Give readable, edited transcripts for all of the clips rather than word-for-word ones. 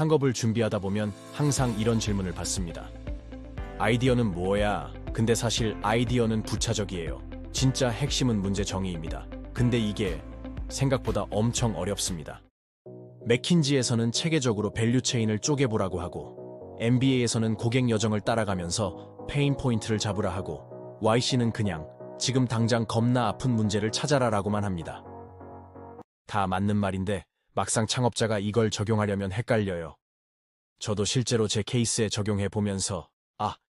창업을 준비하다 보면 항상 이런 질문을 받습니다. 아이디어는 뭐야? 근데 사실 아이디어는 부차적이에요. 진짜 핵심은 문제 정의입니다. 근데 이게 생각보다 엄청 어렵습니다. 맥킨지에서는 체계적으로 밸류체인을 쪼개보라고 하고, MBA에서는 고객 여정을 따라가면서 페인 포인트를 잡으라 하고, YC는 그냥 지금 당장 겁나 아픈 문제를 찾아라라고만 합니다. 다 맞는 말인데 막상 창업자가 이걸 적용하려면 헷갈려요. 저도 실제로 제 케이스에 적용해 보면서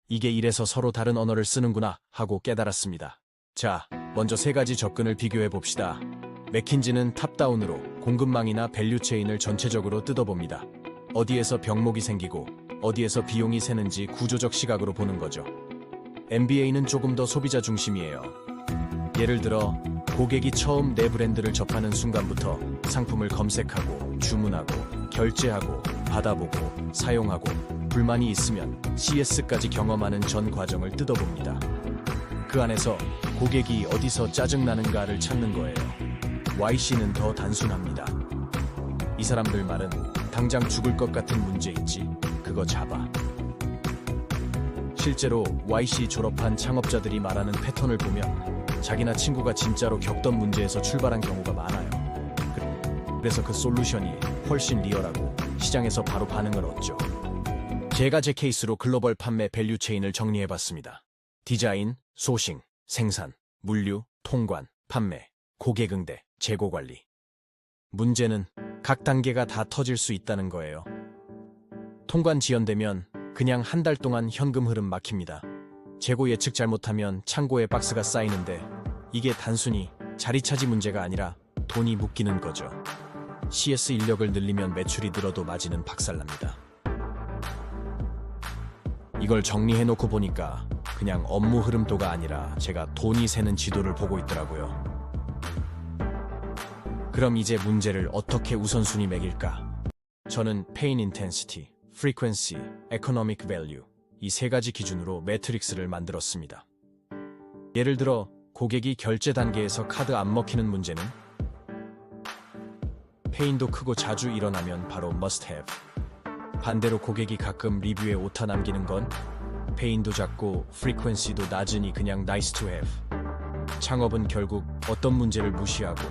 이게 이래서 서로 다른 언어를 쓰는구나 하고 깨달았습니다. 자, 먼저 세 가지 접근을 비교해 봅시다. 맥킨지는 탑다운으로 공급망이나 밸류체인을 전체적으로 뜯어봅니다. 어디에서 병목이 생기고 어디에서 비용이 새는지 구조적 시각으로 보는 거죠. MBA는 조금 더 소비자 중심이에요. 예를 들어 고객이 처음 내 브랜드를 접하는 순간부터 상품을 검색하고 주문하고 결제하고 받아보고 사용하고 불만이 있으면 CS까지 경험하는 전 과정을 뜯어봅니다. 그 안에서 고객이 어디서 짜증나는가를 찾는 거예요. YC는 더 단순합니다. 이 사람들 말은 당장 죽을 것 같은 문제 있지, 그거 잡아. 실제로 YC 졸업한 창업자들이 말하는 패턴을 보면 자기나 친구가 진짜로 겪던 문제에서 출발한 경우가 많아요. 그래서 그 솔루션이 훨씬 리얼하고 시장에서 바로 반응을 얻죠. 제가 제 케이스로 글로벌 판매 밸류체인을 정리해봤습니다. 디자인, 소싱, 생산, 물류, 통관, 판매, 고객 응대, 재고 관리. 문제는 각 단계가 다 터질 수 있다는 거예요. 통관 지연되면 그냥 한 달 동안 현금 흐름 막힙니다. 재고 예측 잘못하면 창고에 박스가 쌓이는데 이게 단순히 자리 차지 문제가 아니라 돈이 묶이는 거죠. CS 인력을 늘리면 매출이 늘어도 마진은 박살납니다. 이걸 정리해놓고 보니까 그냥 업무 흐름도가 아니라 제가 돈이 새는 지도를 보고 있더라고요. 그럼 이제 문제를 어떻게 우선순위 매길까? 저는 Pain Intensity, Frequency, Economic Value 이 세 가지 기준으로 매트릭스를 만들었습니다. 예를 들어 고객이 결제 단계에서 카드 안 먹히는 문제는 페인도 크고 자주 일어나면 바로 must have. 반대로 고객이 가끔 리뷰에 오타 남기는 건 페인도 작고 frequency도 낮으니 그냥 nice to have. 창업은 결국 어떤 문제를 무시하고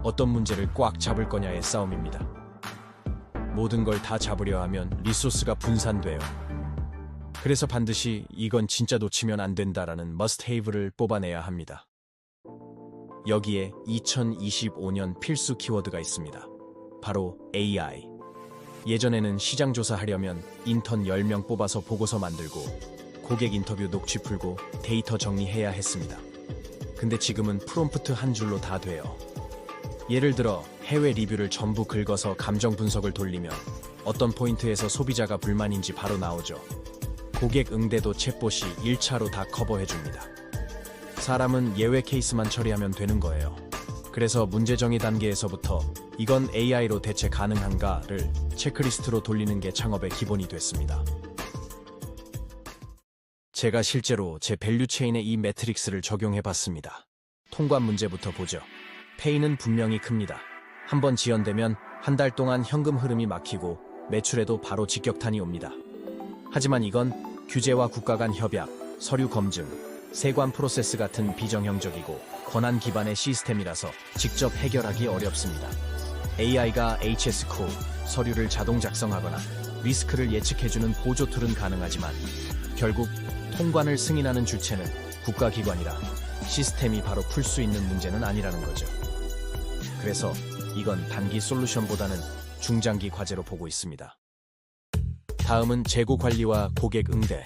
어떤 문제를 꽉 잡을 거냐의 싸움입니다. 모든 걸 다 잡으려 하면 리소스가 분산돼요. 그래서 반드시 이건 진짜 놓치면 안 된다라는 must have를 뽑아내야 합니다. 여기에 2025년 필수 키워드가 있습니다. 바로 AI. 예전에는 시장 조사하려면 인턴 10명 뽑아서 보고서 만들고 고객 인터뷰 녹취 풀고 데이터 정리해야 했습니다. 근데 지금은 프롬프트 한 줄로 다 돼요. 예를 들어 해외 리뷰를 전부 긁어서 감정 분석을 돌리면 어떤 포인트에서 소비자가 불만인지 바로 나오죠. 고객 응대도 챗봇이 1차로 다 커버해줍니다. 사람은 예외 케이스만 처리하면 되는 거예요. 그래서 문제 정의 단계에서부터 이건 AI로 대체 가능한가를 체크리스트로 돌리는 게 창업의 기본이 됐습니다. 제가 실제로 제 밸류체인에 이 매트릭스를 적용해봤습니다. 통관 문제부터 보죠. 페이는 분명히 큽니다. 한번 지연되면 한 달 동안 현금 흐름이 막히고 매출에도 바로 직격탄이 옵니다. 하지만 이건 규제와 국가 간 협약, 서류 검증, 세관 프로세스 같은 비정형적이고 권한 기반의 시스템이라서 직접 해결하기 어렵습니다. AI가 HS 코드, 서류를 자동 작성하거나 리스크를 예측해주는 보조 툴은 가능하지만 결국 통관을 승인하는 주체는 국가기관이라 시스템이 바로 풀 수 있는 문제는 아니라는 거죠. 그래서 이건 단기 솔루션보다는 중장기 과제로 보고 있습니다. 다음은 재고 관리와 고객 응대.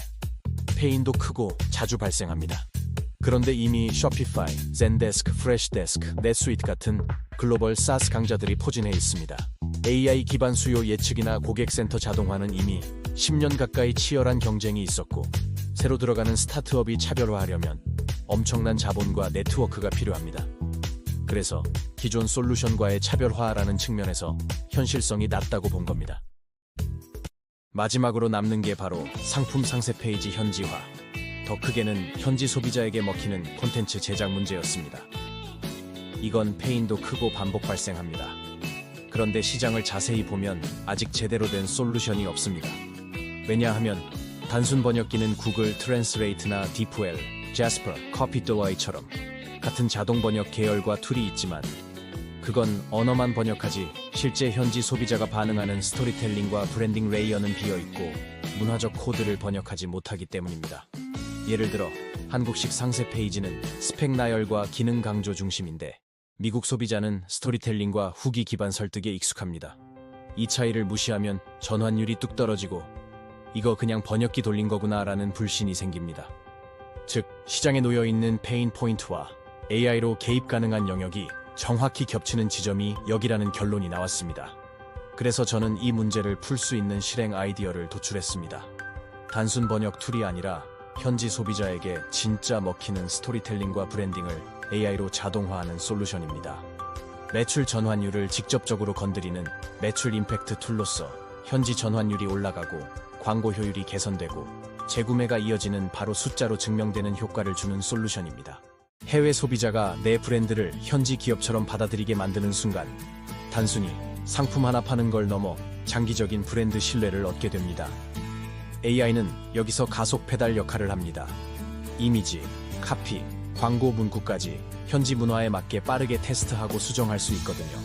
페인도 크고 자주 발생합니다. 그런데 이미 쇼피파이, 젠데스크, 프레시데스크, 넷스위트 같은 글로벌 SaaS 강자들이 포진해 있습니다. AI 기반 수요 예측이나 고객센터 자동화는 이미 10년 가까이 치열한 경쟁이 있었고 새로 들어가는 스타트업이 차별화하려면 엄청난 자본과 네트워크가 필요합니다. 그래서 기존 솔루션과의 차별화라는 측면에서 현실성이 낮다고 본 겁니다. 마지막으로 남는 게 바로 상품 상세 페이지 현지화. 더 크게는 현지 소비자에게 먹히는 콘텐츠 제작 문제였습니다. 이건 페인도 크고 반복 발생합니다. 그런데 시장을 자세히 보면 아직 제대로 된 솔루션이 없습니다. 왜냐하면 단순 번역기는 구글 트랜스레이트나 디프웰, 제스퍼, 커피플라이처럼 같은 자동 번역 계열과 툴이 있지만 그건 언어만 번역하지 실제 현지 소비자가 반응하는 스토리텔링과 브랜딩 레이어는 비어있고 문화적 코드를 번역하지 못하기 때문입니다. 예를 들어 한국식 상세 페이지는 스펙 나열과 기능 강조 중심인데 미국 소비자는 스토리텔링과 후기 기반 설득에 익숙합니다. 이 차이를 무시하면 전환율이 뚝 떨어지고 이거 그냥 번역기 돌린 거구나 라는 불신이 생깁니다. 즉, 시장에 놓여있는 페인 포인트와 AI로 개입 가능한 영역이 정확히 겹치는 지점이 여기라는 결론이 나왔습니다. 그래서 저는 이 문제를 풀 수 있는 실행 아이디어를 도출했습니다. 단순 번역 툴이 아니라 현지 소비자에게 진짜 먹히는 스토리텔링과 브랜딩을 AI로 자동화하는 솔루션입니다. 매출 전환율을 직접적으로 건드리는 매출 임팩트 툴로서 현지 전환율이 올라가고 광고 효율이 개선되고 재구매가 이어지는 바로 숫자로 증명되는 효과를 주는 솔루션입니다. 해외 소비자가 내 브랜드를 현지 기업처럼 받아들이게 만드는 순간 단순히 상품 하나 파는 걸 넘어 장기적인 브랜드 신뢰를 얻게 됩니다. AI는 여기서 가속 페달 역할을 합니다. 이미지, 카피, 광고 문구까지 현지 문화에 맞게 빠르게 테스트하고 수정할 수 있거든요.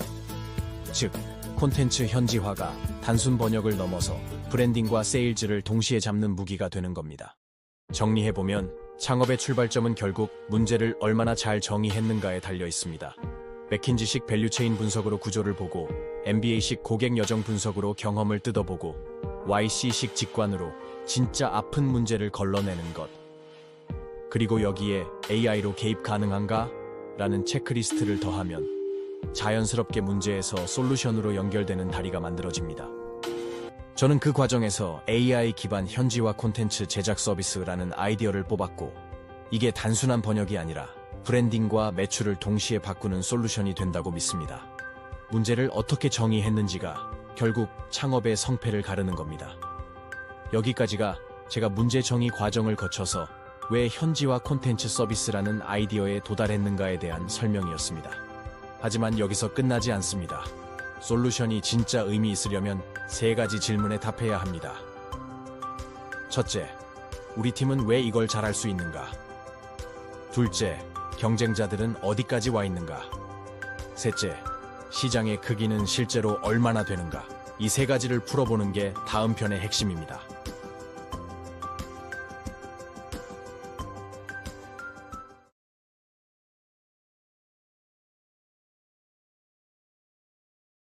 즉, 콘텐츠 현지화가 단순 번역을 넘어서 브랜딩과 세일즈를 동시에 잡는 무기가 되는 겁니다. 정리해보면 창업의 출발점은 결국 문제를 얼마나 잘 정의했는가에 달려 있습니다. 맥킨지식 밸류체인 분석으로 구조를 보고 MBA식 고객 여정 분석으로 경험을 뜯어보고 YC식 직관으로 진짜 아픈 문제를 걸러내는 것. 그리고 여기에 AI로 개입 가능한가? 라는 체크리스트를 더하면 자연스럽게 문제에서 솔루션으로 연결되는 다리가 만들어집니다. 저는 그 과정에서 AI 기반 현지화 콘텐츠 제작 서비스라는 아이디어를 뽑았고 이게 단순한 번역이 아니라 브랜딩과 매출을 동시에 바꾸는 솔루션이 된다고 믿습니다. 문제를 어떻게 정의했는지가 결국 창업의 성패를 가르는 겁니다. 여기까지가 제가 문제 정의 과정을 거쳐서 왜 현지화 콘텐츠 서비스라는 아이디어에 도달했는가에 대한 설명이었습니다. 하지만 여기서 끝나지 않습니다. 솔루션이 진짜 의미 있으려면 3가지 질문에 답해야 합니다. 첫째, 우리 팀은 왜 이걸 잘할 수 있는가? 둘째, 경쟁자들은 어디까지 와 있는가? 셋째, 시장의 크기는 실제로 얼마나 되는가? 이 3가지를 풀어보는 게 다음 편의 핵심입니다.